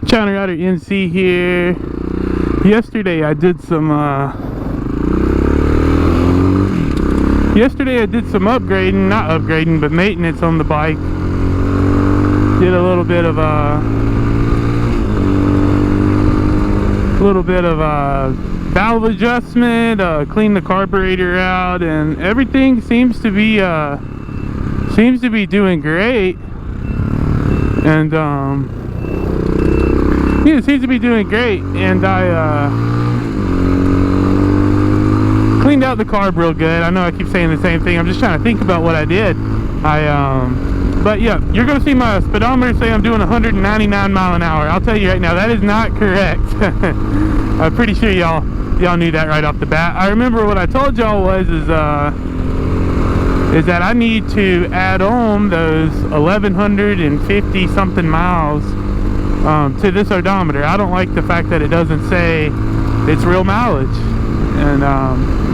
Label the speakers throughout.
Speaker 1: Channel Router NC here. Yesterday I did some upgrading, not upgrading, but maintenance on the bike. Did a little bit of valve adjustment, cleaned the carburetor out, and everything seems to be doing great. And yeah, it seems to be doing great. And I cleaned out the carb real good. I know I keep saying the same thing. I'm just trying to think about what I did. But yeah, you're gonna see my speedometer say I'm doing 199 mile an hour. I'll tell you right now, that is not correct. I'm pretty sure y'all knew that right off the bat. I remember what I told y'all is that I need to add on those 1,150 something miles to this odometer. I don't like the fact that it doesn't say it's real mileage. And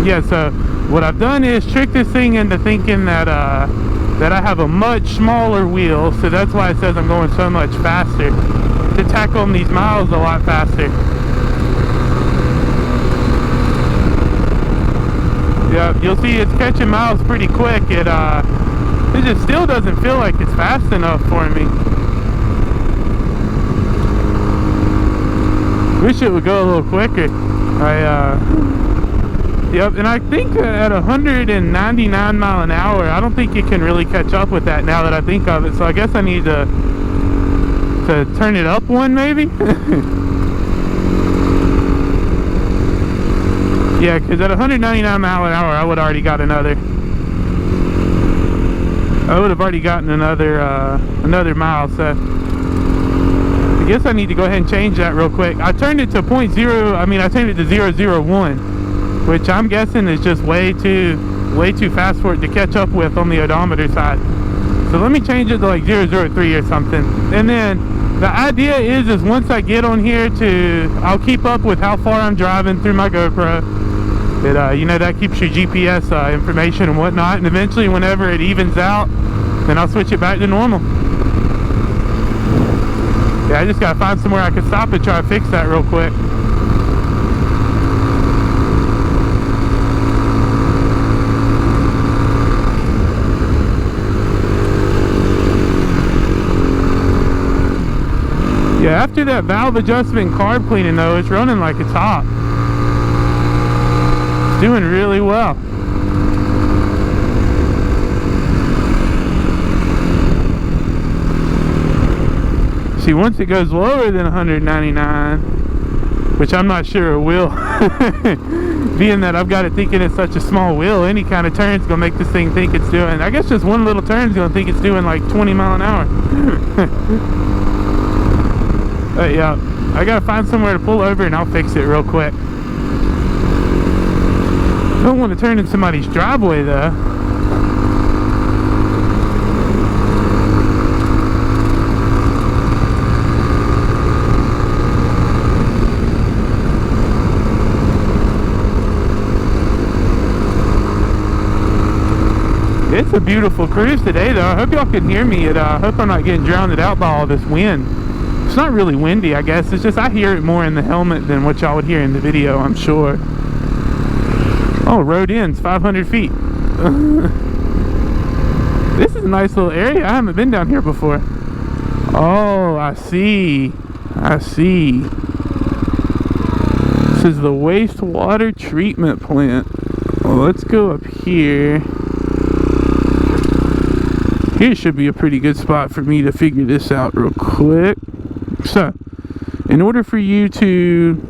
Speaker 1: yeah, so what I've done is trick this thing into thinking that I have a much smaller wheel, so that's why it says I'm going so much faster, to tack on these miles a lot faster. Yeah, you'll see it's catching miles pretty quick. It just still doesn't feel like it's fast enough for me. Wish it would go a little quicker. Yep, and I think at 199 mile an hour, I don't think you can really catch up with that now that I think of it. So I guess I need to turn it up one, maybe. Yeah, because at 199 mile an hour, I would have already got another. I would have already gotten another mile. So I guess I need to go ahead and change that real quick. I turned it to I turned it to 001, which I'm guessing is just way too fast for it to catch up with on the odometer side. So let me change it to like 003 or something. And then the idea is once I get on here I'll keep up with how far I'm driving through my GoPro. You know, that keeps your GPS information and whatnot, and eventually whenever it evens out, then I'll switch it back to normal. Yeah, I just gotta find somewhere I can stop and try to fix that real quick. Yeah, after that valve adjustment and carb cleaning though, it's running like it's hot. It's doing really well. See, once it goes lower than 199, which I'm not sure it will, being that I've got it thinking it's such a small wheel, any kind of turn's gonna make this thing think it's doing, I guess just one little turn's gonna think it's doing like 20 mile an hour. Yeah, I gotta find somewhere to pull over and I'll fix it real quick. Don't want to turn in somebody's driveway though. It's a beautiful cruise today though. I hope y'all can hear me. I hope I'm not getting drowned out by all this wind. It's not really windy, I guess. It's just I hear it more in the helmet than what y'all would hear in the video, I'm sure. Oh, road ends 500 feet. This is a nice little area. I haven't been down here before. Oh, I see. I see. This is the wastewater treatment plant. Well, let's go up here. Here should be a pretty good spot for me to figure this out real quick. So, in order for you to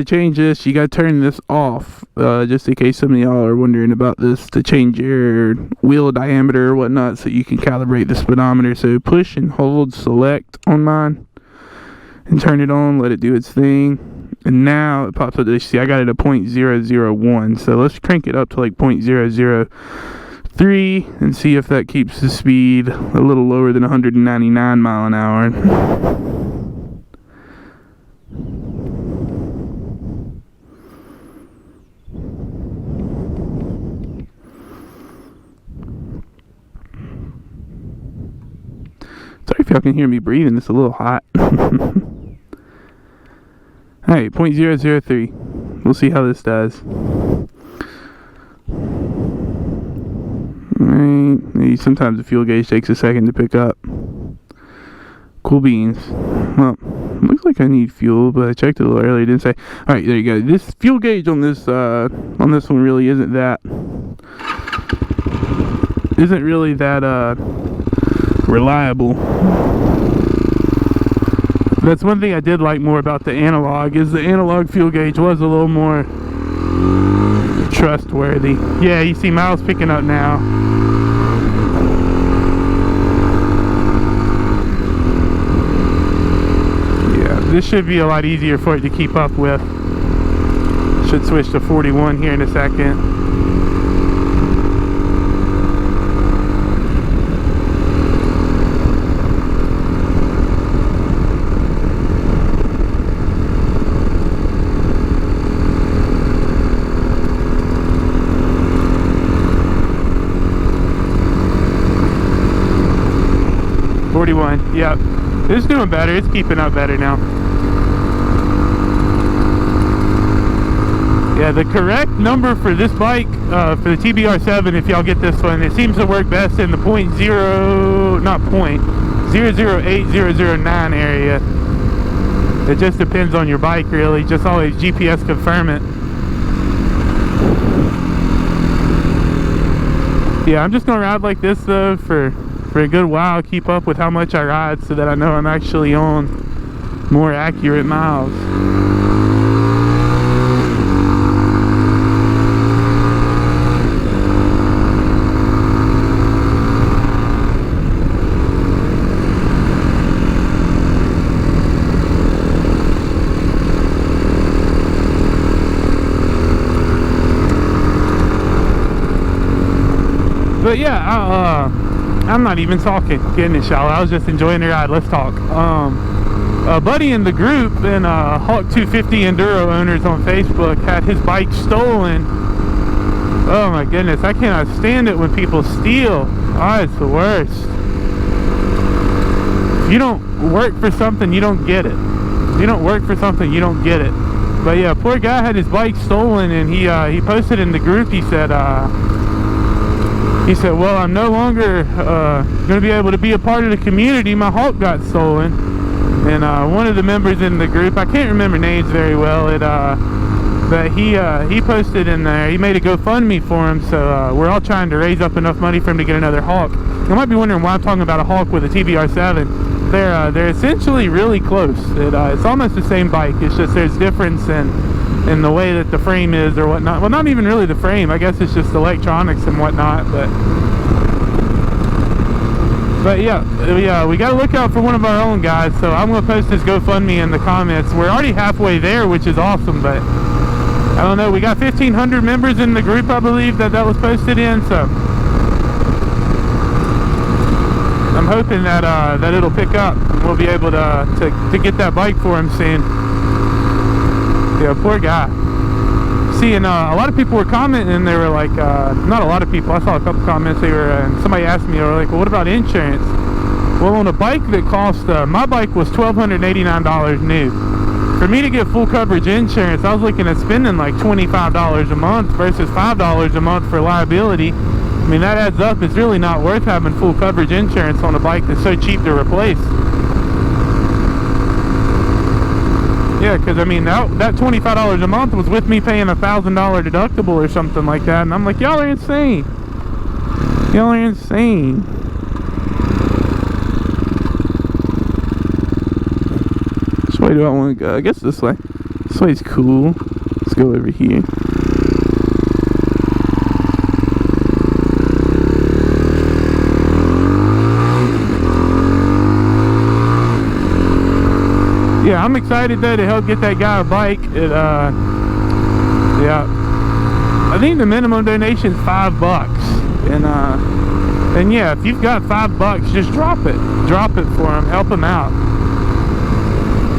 Speaker 1: change this, you got to turn this off. Just in case some of y'all are wondering about this, to change your wheel diameter or whatnot, so you can calibrate the speedometer. So push and hold select on mine and turn it on, let it do its thing. And now it pops up this. See, I got it at 0.001. So let's crank it up to like 0.003 and see if that keeps the speed a little lower than 199 mile an hour. Y'all can hear me breathing, it's a little hot. Alright, 0.003. We'll see how this does. Alright, sometimes the fuel gauge takes a second to pick up. Cool beans. Well, looks like I need fuel, but I checked it a little earlier, didn't say. Alright, there you go. This fuel gauge on this one really isn't that reliable. That's one thing I did like more about the analog, is the analog fuel gauge was a little more trustworthy. Yeah, you see miles picking up now. Yeah, this should be a lot easier for it to keep up with. Should switch to 41 here in a second. Yep, it's doing better. It's keeping up better now. Yeah, the correct number for this bike, for the TBR7, if y'all get this one, it seems to work best in the 0.008-009 area. It just depends on your bike, really. Just always GPS confirm it. Yeah, I'm just gonna ride like this though for a good while, keep up with how much I ride so that I know I'm actually on more accurate miles. But yeah, I'm not even talking, getting it shallow. I was just enjoying the ride. Let's talk. A buddy in the group and Hawk 250 Enduro owners on Facebook had his bike stolen. Oh my goodness, I cannot stand it when people steal. Oh, it's the worst. If you don't work for something, you don't get it. If you don't work for something, you don't get it. But yeah, poor guy had his bike stolen, and he posted in the group. He said, well, I'm no longer going to be able to be a part of the community. My Hawk got stolen. And one of the members in the group, I can't remember names very well, but he posted in there, he made a GoFundMe for him, so we're all trying to raise up enough money for him to get another Hawk. You might be wondering why I'm talking about a Hawk with a TBR7. They're essentially really close. It's almost the same bike. It's just there's difference in the way that the frame is or whatnot. Well, not even really the frame. I guess it's just electronics and whatnot. But yeah, we got to look out for one of our own guys. So I'm going to post his GoFundMe in the comments. We're already halfway there, which is awesome. But I don't know. We got 1,500 members in the group, I believe, that was posted in. So I'm hoping that it'll pick up. We'll be able to get that bike for him soon. Yeah, poor guy. See, and a lot of people were commenting, and they were like, not a lot of people, I saw a couple comments, and somebody asked me, they were like, well, what about insurance? Well, on a bike that cost, my bike was $1,289 new. For me to get full coverage insurance, I was looking at spending like $25 a month versus $5 a month for liability. I mean, that adds up. It's really not worth having full coverage insurance on a bike that's so cheap to replace. Yeah, because I mean, that $25 a month was with me paying a $1,000 deductible or something like that, and I'm like, y'all are insane. Y'all are insane. Which way do I want to go? I guess this way. This way's cool. Let's go over here. Yeah, I'm excited though to help get that guy a bike. Yeah, I think the minimum donation is $5, and yeah, if you've got $5, just drop it for him, help him out.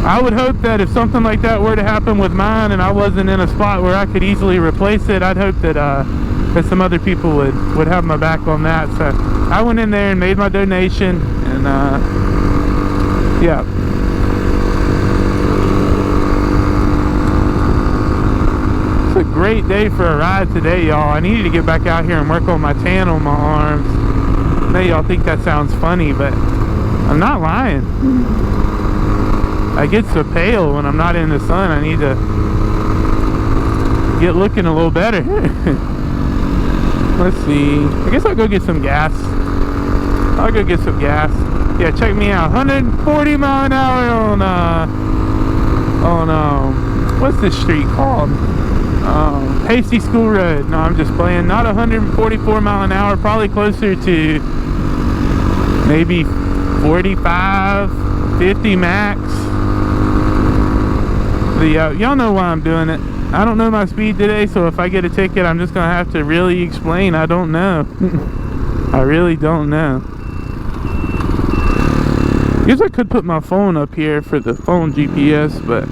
Speaker 1: I would hope that if something like that were to happen with mine and I wasn't in a spot where I could easily replace it, I'd hope that some other people would have my back on that. So I went in there and made my donation, and Yeah. It's a great day for a ride today, y'all. I needed to get back out here and work on my tan on my arms. I know y'all think that sounds funny, but I'm not lying. I get so pale when I'm not in the sun. I need to get looking a little better. Let's see. I guess I'll go get some gas. I'll go get some gas. Yeah, check me out. 140 mile an hour on what's this street called? Hasty School Road. No, I'm just playing. Not 144 mile an hour. Probably closer to maybe 45, 50 max. Y'all know why I'm doing it. I don't know my speed today, so if I get a ticket, I'm just gonna have to really explain. I don't know. I really don't know. I guess I could put my phone up here for the phone GPS, but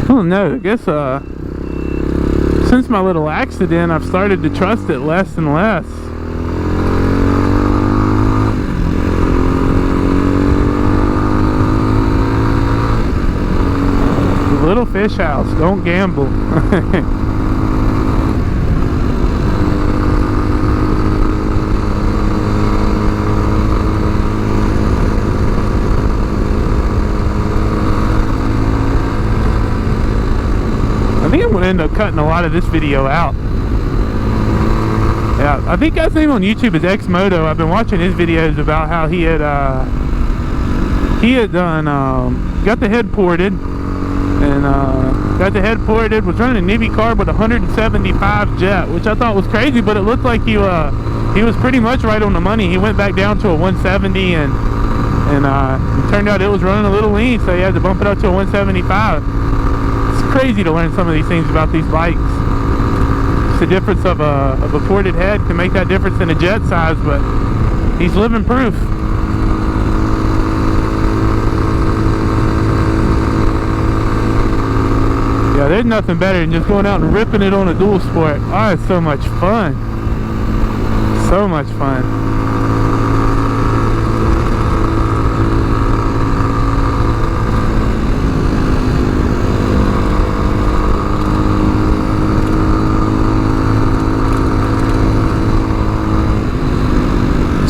Speaker 1: I don't know. I guess since my little accident, I've started to trust it less and less. Little fish house, don't gamble. I think I'm gonna end up cutting a lot of this video out. Yeah, I think guy's name on YouTube is Xmoto. I've been watching his videos about how he had done got the head ported. And got the head ported, was running a Nibby carb with 175 jet, which I thought was crazy, but it looked like he was pretty much right on the money. He went back down to a 170 and it turned out it was running a little lean, so he had to bump it up to a 175. It's crazy to learn some of these things about these bikes. It's the difference of a ported head can make that difference in a jet size, but he's living proof. Yeah, there's nothing better than just going out and ripping it on a dual sport. Oh, it's so much fun. So much fun.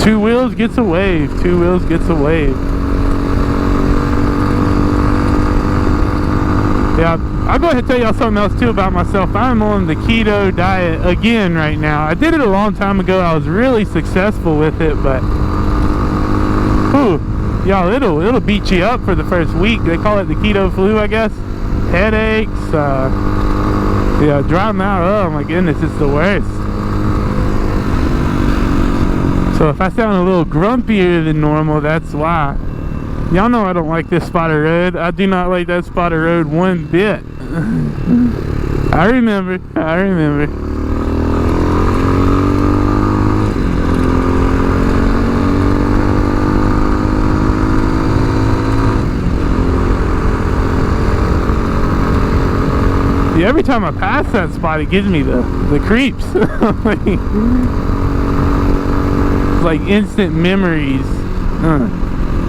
Speaker 1: Two wheels gets a wave. Two wheels gets a wave. Yeah. I'll go ahead and tell y'all something else too about myself. I'm on the keto diet again right now. I did it a long time ago. I was really successful with it, but whew, y'all, it'll beat you up for the first week. They call it the keto flu, I guess. Headaches, yeah, dry mouth. Oh my goodness, it's the worst. So if I sound a little grumpier than normal, that's why. Y'all know I don't like this spot of road. I do not like that spot of road one bit. I remember. Yeah, every time I pass that spot, it gives me the creeps. It's like instant memories.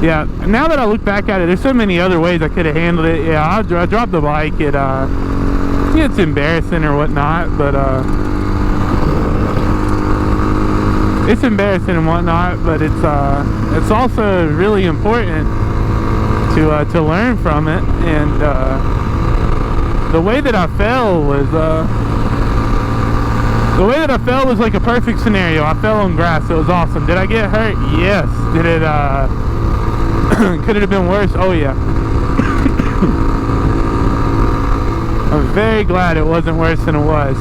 Speaker 1: Yeah, now that I look back at it, there's so many other ways I could have handled it. Yeah, I dropped the bike. It's embarrassing or whatnot, but it's embarrassing and whatnot. But it's also really important to learn from it. And the way that I fell was like a perfect scenario. I fell on grass. It was awesome. Did I get hurt? Yes. Did it? Could it have been worse? Oh yeah. I'm very glad it wasn't worse than it was.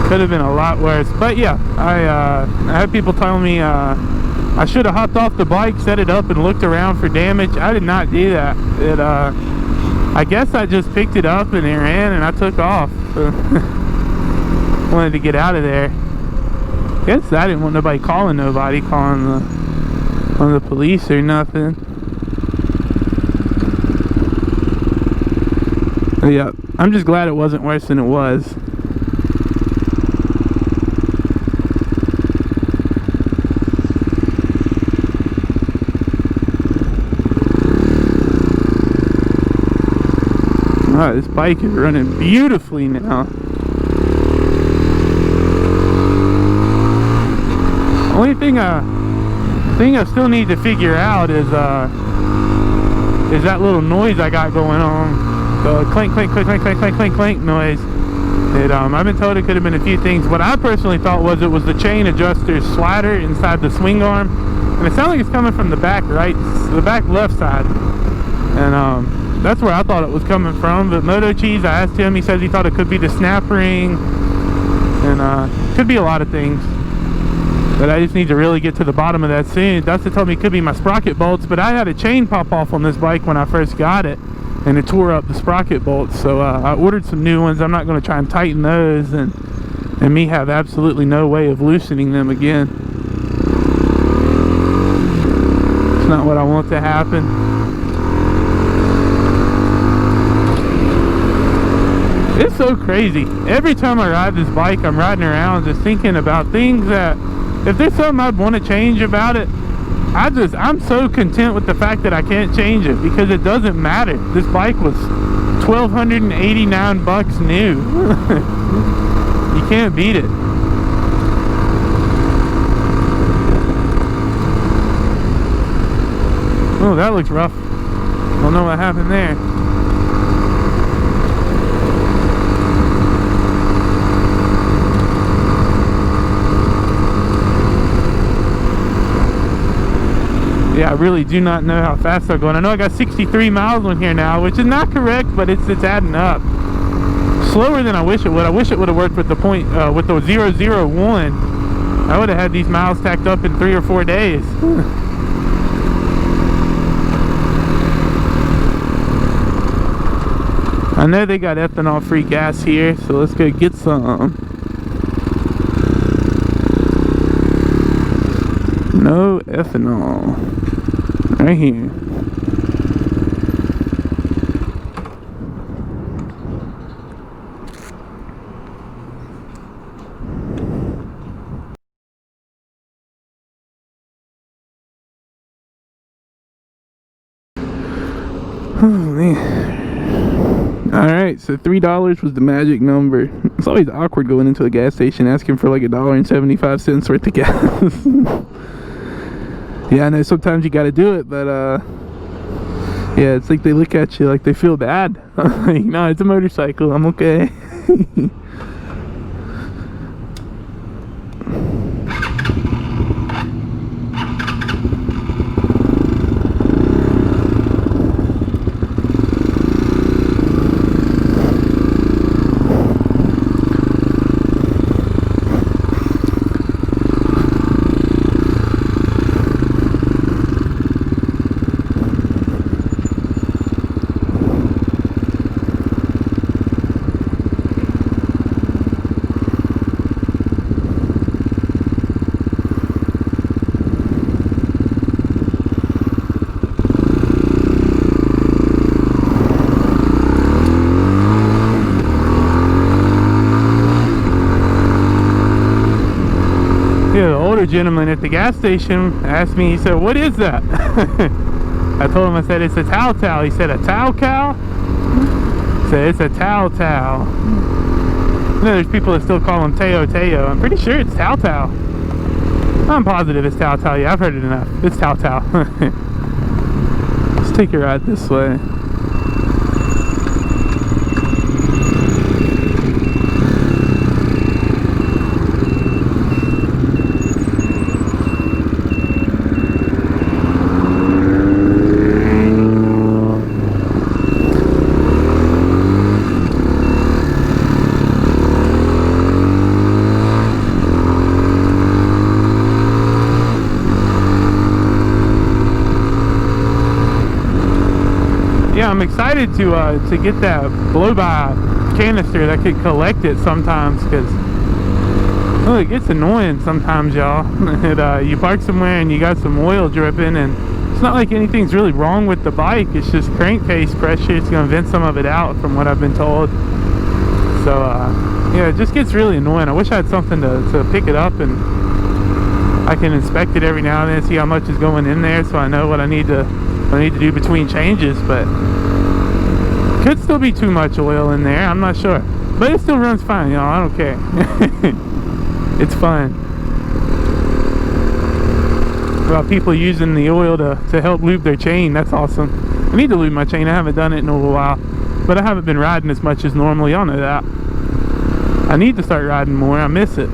Speaker 1: Could have been a lot worse. But yeah, I had people telling me I should have hopped off the bike, set it up, and looked around for damage. I did not do that. I guess I just picked it up and it ran and I took off. So wanted to get out of there. Guess I didn't want nobody calling the police or nothing. But yeah, I'm just glad it wasn't worse than it was. This bike is running beautifully now. Only thing I still need to figure out is that little noise I got going on, the clink clink clink clink clink clink clink clink noise. I've been told it could have been a few things. What I personally thought was it was the chain adjuster slider inside the swing arm, and it sounds like it's coming from the back the back left side, and that's where I thought it was coming from. But Moto Cheese, I asked him, he says he thought it could be the snap ring, and could be a lot of things. But I just need to really get to the bottom of that soon. Dustin told me it could be my sprocket bolts, but I had a chain pop off on this bike when I first got it, and it tore up the sprocket bolts. So I ordered some new ones. I'm not going to try and tighten those, and me have absolutely no way of loosening them again. It's not what I want to happen. It's so crazy. Every time I ride this bike, I'm riding around just thinking about things that, if there's something I'd want to change about it, I'm so content with the fact that I can't change it, because it doesn't matter. This bike was $1,289 new. You can't beat it. Oh, that looks rough. Don't know what happened there. Yeah, I really do not know how fast they're going. I know I got 63 miles on here now, which is not correct, but it's adding up. Slower than I wish it would. I wish it would have worked with the with the 001. I would have had these miles tacked up in 3 or 4 days. I know they got ethanol free gas here, so let's go get some. No ethanol. Right here. Oh man. Alright, so $3 was the magic number. It's always awkward going into a gas station asking for like $1.75 worth of gas. Yeah, I know sometimes you gotta do it, but yeah, it's like they look at you like they feel bad. Like, no, it's a motorcycle, I'm okay. Gentleman at the gas station asked me, he said, "What is that?" I told him, I said, "It's a towel towel." He said, "A towel cow?" I said, "It's a towel towel." You know, there's people that still call them Teo Teo. I'm pretty sure it's towel towel. I'm positive it's towel towel. Yeah, I've heard it enough. It's towel towel. Let's take a ride this way. Yeah, I'm excited to get that blow-by canister that could collect it sometimes, because it gets annoying sometimes, y'all. You park somewhere and you got some oil dripping, and it's not like anything's really wrong with the bike. It's just crankcase pressure. It's going to vent some of it out, from what I've been told. So yeah, it just gets really annoying. I wish I had something to pick it up, and I can inspect it every now and then, see how much is going in there, so I know what I need to do between changes. But Could still be too much oil in there, I'm not sure. But it still runs fine, y'all, I don't care. It's fun. About people using the oil to help lube their chain, that's awesome. I need to lube my chain, I haven't done it in a little while. But I haven't been riding as much as normal, y'all know that. I need to start riding more, I miss it.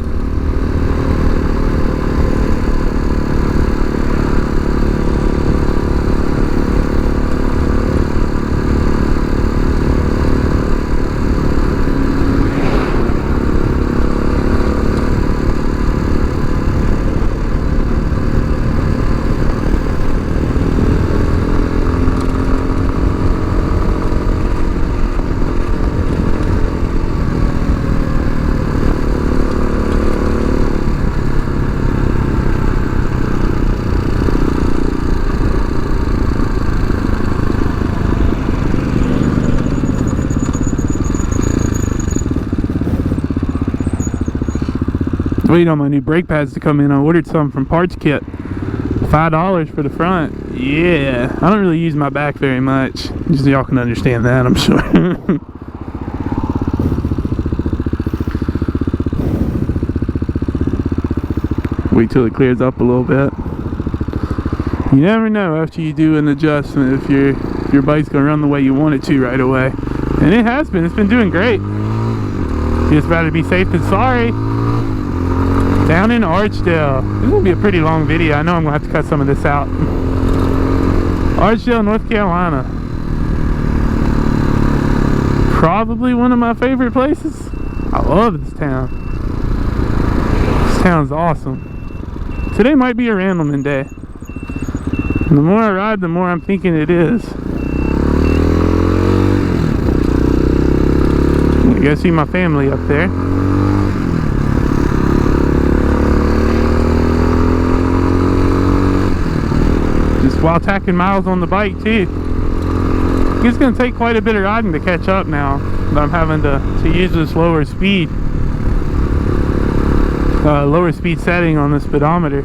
Speaker 1: Waiting on my new brake pads to come in. I ordered some from Parts Kit. $5 for the front. Yeah, I don't really use my back very much. Just y'all can understand that, I'm sure. Wait till it clears up a little bit. You never know after you do an adjustment if your bike's gonna run the way you want it to right away. And it has been. It's been doing great. Just rather be safe than sorry. Down in Archdale. This is going to be a pretty long video. I know I'm going to have to cut some of this out. Archdale, North Carolina. Probably one of my favorite places. I love this town. This town's awesome. Today might be a Randleman day. The more I ride, the more I'm thinking it is. You guys see my family up there. While tacking miles on the bike too. It's going to take quite a bit of riding to catch up now that I'm having to use this lower speed setting on the speedometer.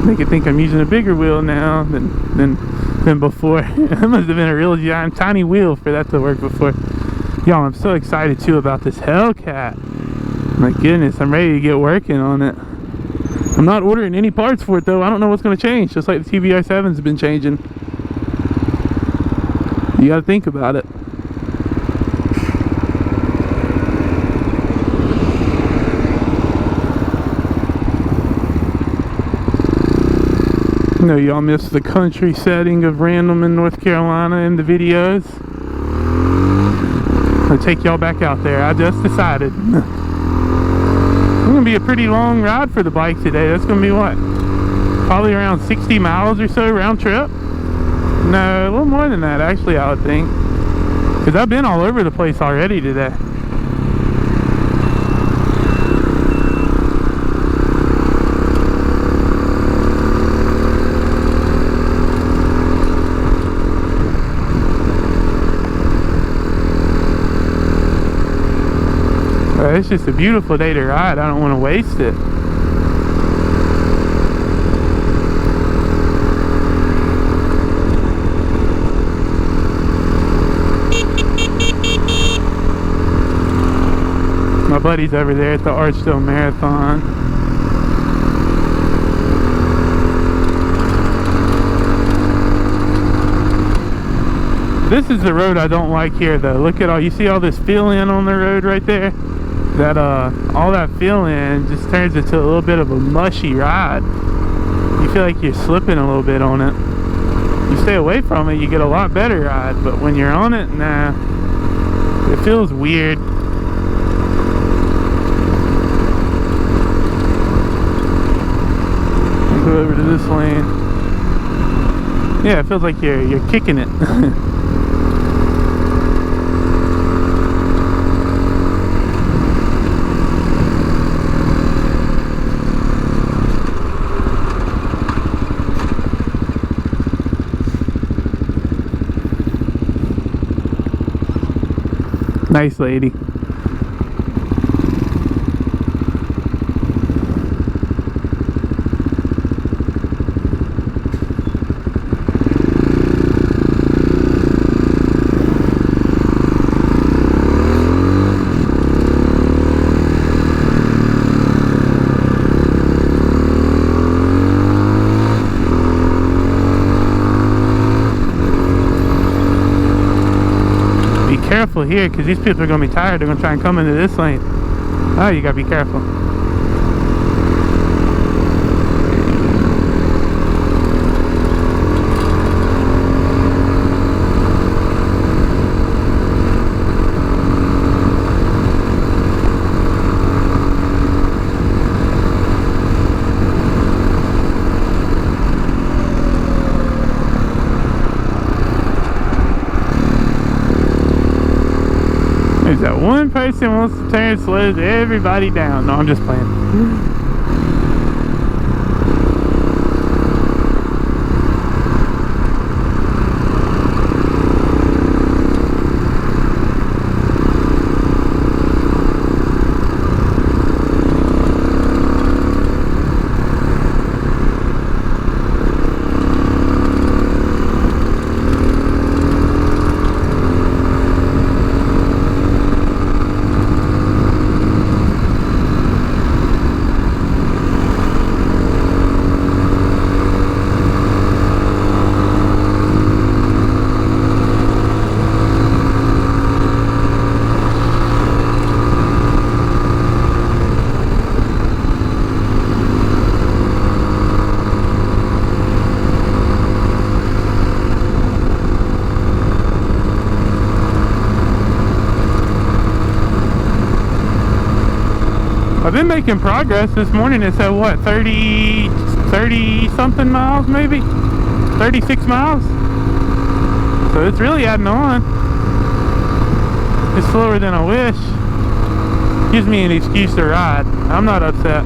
Speaker 1: Make it think I'm using a bigger wheel now than before. It must have been a real giant tiny wheel for that to work before. Y'all, I'm so excited too about this Hellcat. My goodness, I'm ready to get working on it. I'm not ordering any parts for it though. I don't know what's going to change, just like the TBR7's been changing. You got to think about it. I know y'all miss the country setting of Randleman, North Carolina in the videos. I'll take y'all back out there. I just decided. It's going to be a pretty long ride for the bike today. That's going to be what? Probably around 60 miles or so round trip? No, a little more than that actually, I would think. Because I've been all over the place already today. It's just a beautiful day to ride. I don't want to waste it. My buddy's over there at the Archdale Marathon. This is the road I don't like here though. Look at all, you see all this fill-in on the road right there? That all that fill-in just turns into a little bit of a mushy ride. You feel like you're slipping a little bit on it. You stay away from it, you get a lot better ride, but when you're on it, nah, it feels weird. Go over to this lane. Yeah, it feels like you're kicking it. Nice lady. Be careful here, because these people are going to be tired. They're going to try and come into this lane. Oh, you got to be careful. There's that one person who wants to turn, slows everybody down. No, I'm just playing. I've been making progress. This morning it said what, 30 something miles, maybe 36 miles, so it's really adding on. It's slower than I wish. Gives me an excuse to ride. I'm not upset.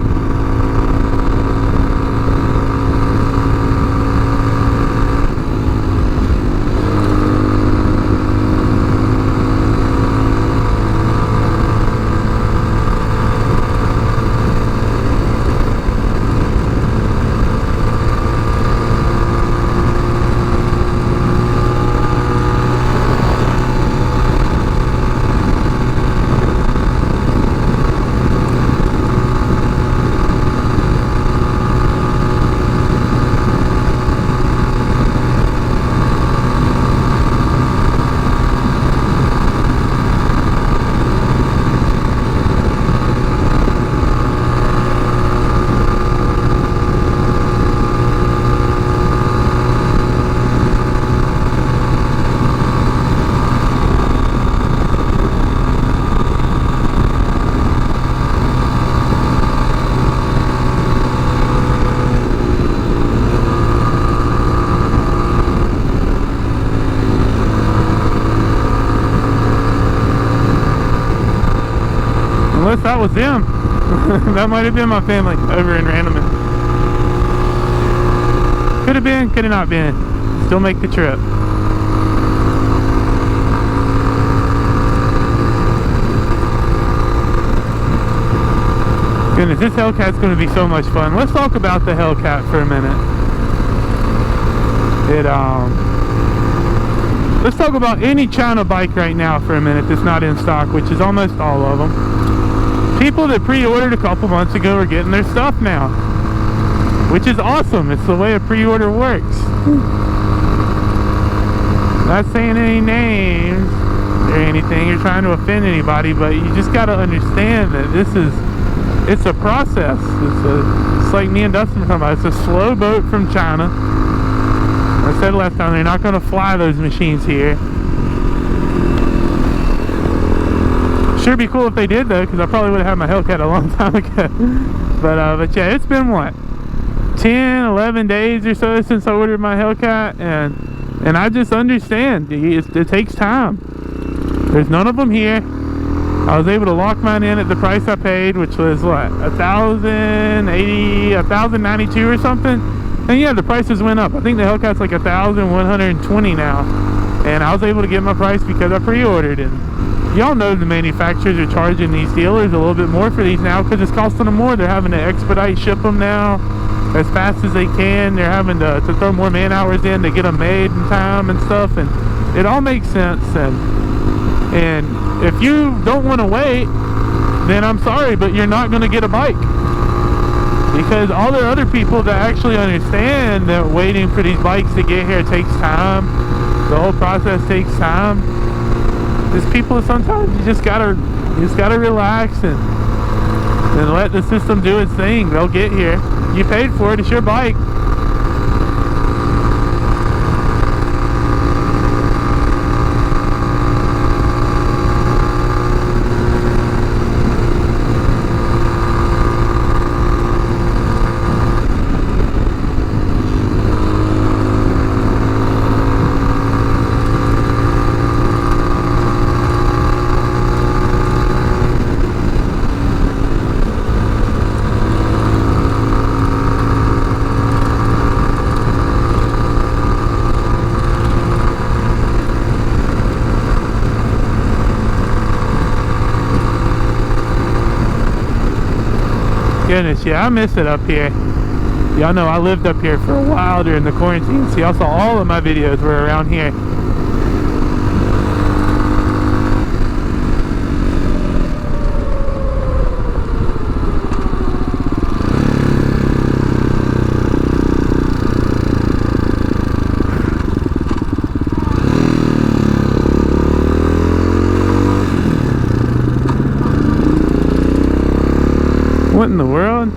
Speaker 1: Unless that was them. That might have been my family over in Randoman. Could have been, could have not been. Still make the trip. Goodness, this Hellcat's going to be so much fun. Let's talk about the Hellcat for a minute. Let's talk about any China bike right now for a minute that's not in stock, which is almost all of them. People that pre-ordered a couple months ago are getting their stuff now, which is awesome. It's the way a pre-order works. Not saying any names or anything, you're trying to offend anybody, but you just got to understand that it's a process. It's like me and Dustin were talking about. It's a slow boat from China. I said last time, they're not going to fly those machines here. Sure be cool if they did though, because I probably would have had my Hellcat a long time ago. But yeah, it's been what, 10, 11 days or so since I ordered my Hellcat, and I just understand it takes time. There's none of them here. I was able to lock mine in at the price I paid, which was what, $1,080, $1,092 or something. And yeah, the prices went up. I think the Hellcat's like $1,120 now, and I was able to get my price because I pre-ordered it. Y'all know the manufacturers are charging these dealers a little bit more for these now because it's costing them more. They're having to expedite ship them now as fast as they can. They're having to throw more man hours in to get them made in time and stuff, and it all makes sense. And if you don't want to wait, then I'm sorry, but you're not going to get a bike, because all the other people that actually understand that waiting for these bikes to get here takes time. The whole process takes time. Just people, sometimes you just gotta relax and let the system do its thing. They'll get here. You paid for it. It's your bike. Goodness, yeah, I miss it up here. Y'all know I lived up here for a while during the quarantine, so y'all saw all of my videos were around here. What in the world?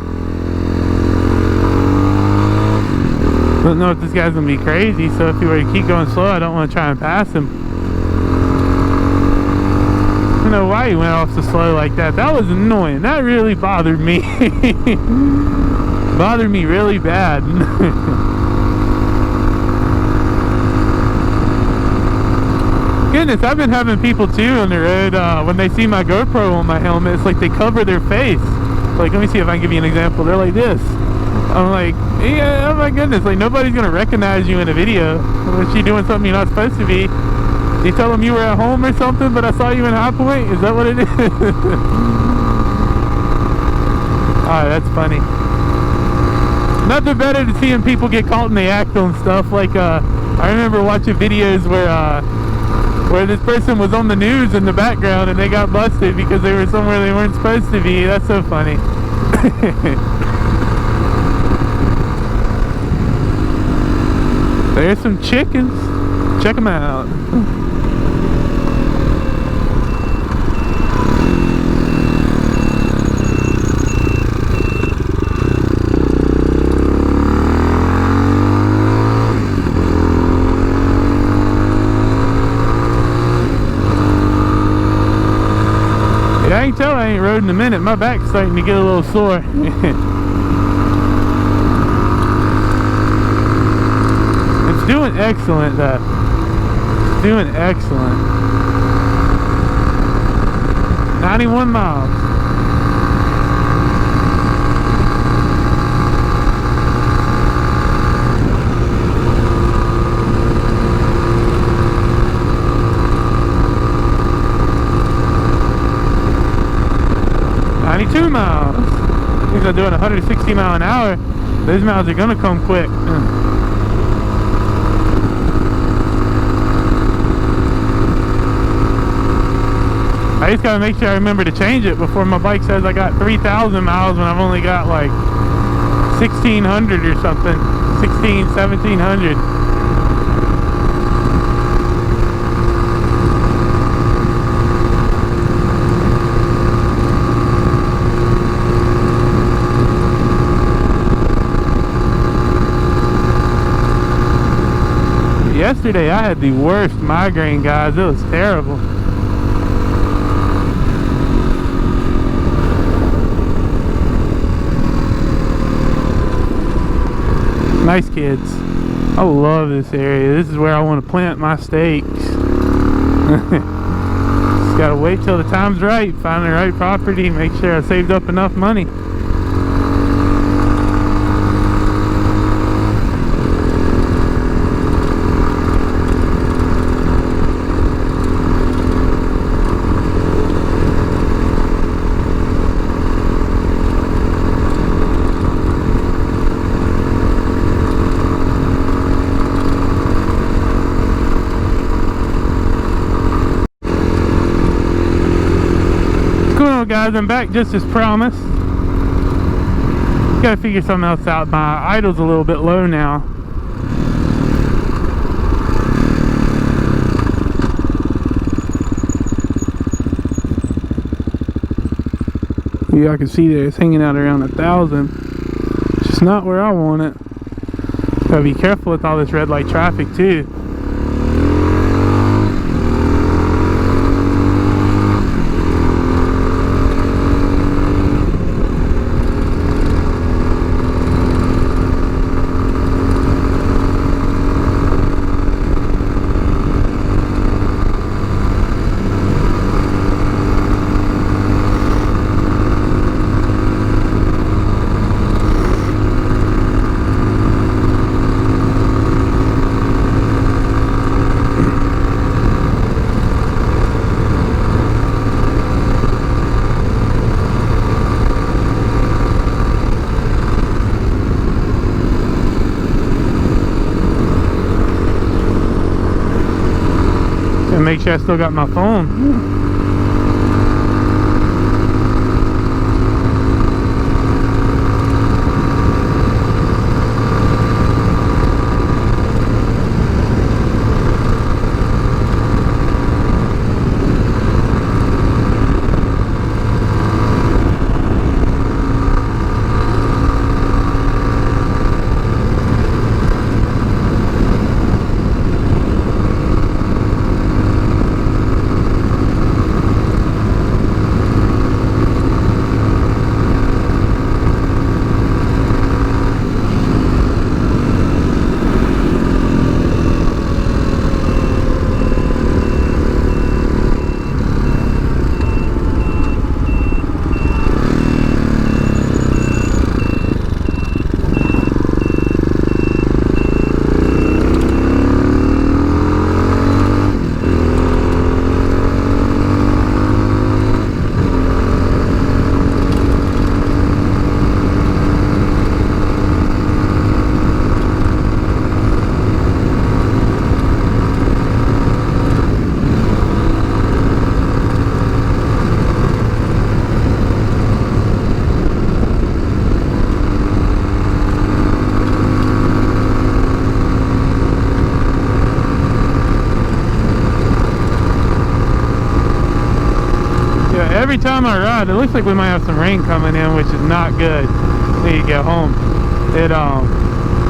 Speaker 1: Don't know if this guy's gonna be crazy, so if he were to keep going slow, I don't want to try and pass him. I don't know why he went off so slow like that. That was annoying. That really bothered me. Bothered me really bad. Goodness, I've been having people too on the road, when they see my GoPro on my helmet, it's like they cover their face. Like, let me see if I can give you an example. They're like this. I'm like, yeah, oh my goodness, like nobody's gonna recognize you in a video unless you're doing something you're not supposed to be. You tell them you were at home or something, but I saw you in High Point. Is that what it is? Alright, that's funny. Nothing better than seeing people get caught in the act on stuff. Like, I remember watching videos where this person was on the news in the background and they got busted because they were somewhere they weren't supposed to be. That's so funny. There's some chickens. Check them out. I can tell I ain't rode in a minute. My back's starting to get a little sore. It's doing excellent though. It's doing excellent. 91 miles. Two miles. These are doing 160 miles an hour. Those miles are gonna come quick. I just gotta make sure I remember to change it before my bike says I got 3,000 miles when I've only got like 1,600 or something. 1,700. Yesterday I had the worst migraine, guys. It was terrible. Nice kids. I love this area. This is where I want to plant my stakes. Just gotta wait till the time's right, find the right property, make sure I saved up enough money. Guys, I'm back just as promised. Gotta figure something else out. My idle's a little bit low now. Yeah, I can see that it's hanging out around 1,000. It's just not where I want it. Gotta be careful with all this red light traffic too. Make sure I still got my phone. Every time I ride, it looks like we might have some rain coming in, which is not good when you get home.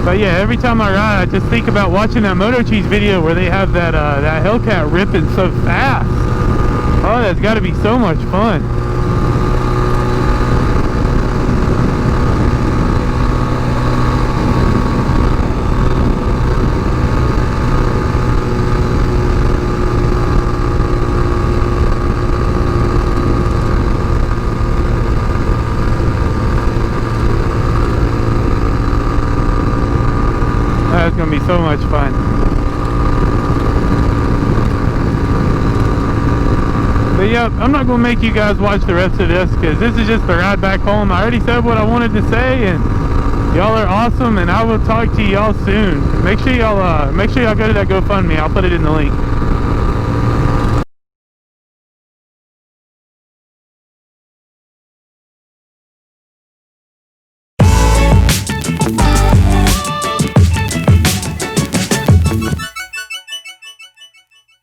Speaker 1: But yeah, every time I ride, I just think about watching that Moto Cheese video where they have that that Hellcat ripping so fast. Oh, that's got to be so much fun. That's gonna be so much fun. But yeah, I'm not gonna make you guys watch the rest of this because this is just the ride back home. I already said what I wanted to say, and y'all are awesome, and I will talk to y'all soon. Make sure y'all go to that GoFundMe. I'll put it in the link.